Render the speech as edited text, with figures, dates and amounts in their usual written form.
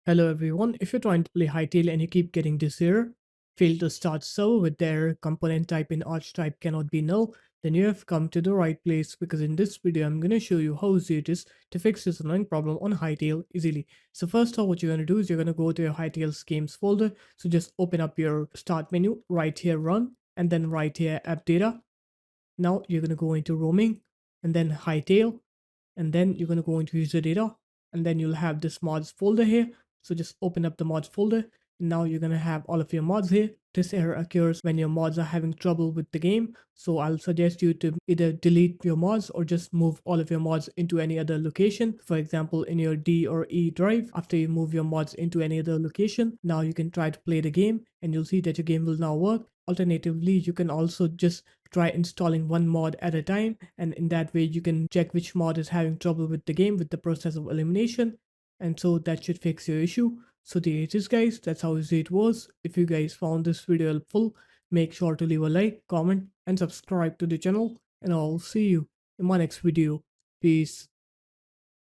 Hello everyone, if you're trying to play Hytale and you keep getting this error, fail to start server with the error component type in Archetype cannot be null, then you have come to the right place because in this video I'm going to show you how easy it is to fix this annoying problem on Hytale easily. So first off, what you're going to do is you're going to go to your Hytale games folder. So just open up your start menu, right here run, and then right here app data. Now you're going to go into roaming and then Hytale, and then you're going to go into user data, and then you'll have this mods folder here. So just open up the mods folder. Now you're going to have all of your mods here. This error occurs when your mods are having trouble with the game. So I'll suggest you to either delete your mods or just move all of your mods into any other location. For example, in your D or E drive, after you move your mods into any other location, now you can try to play the game and you'll see that your game will now work. Alternatively, you can also just try installing one mod at a time, and in that way you can check which mod is having trouble with the game with the process of elimination, and so that should fix your issue. So there it is guys, that's how easy it was. If you guys found this video helpful, make sure to leave a like, comment and subscribe to the channel, and I'll see you in my next video. Peace.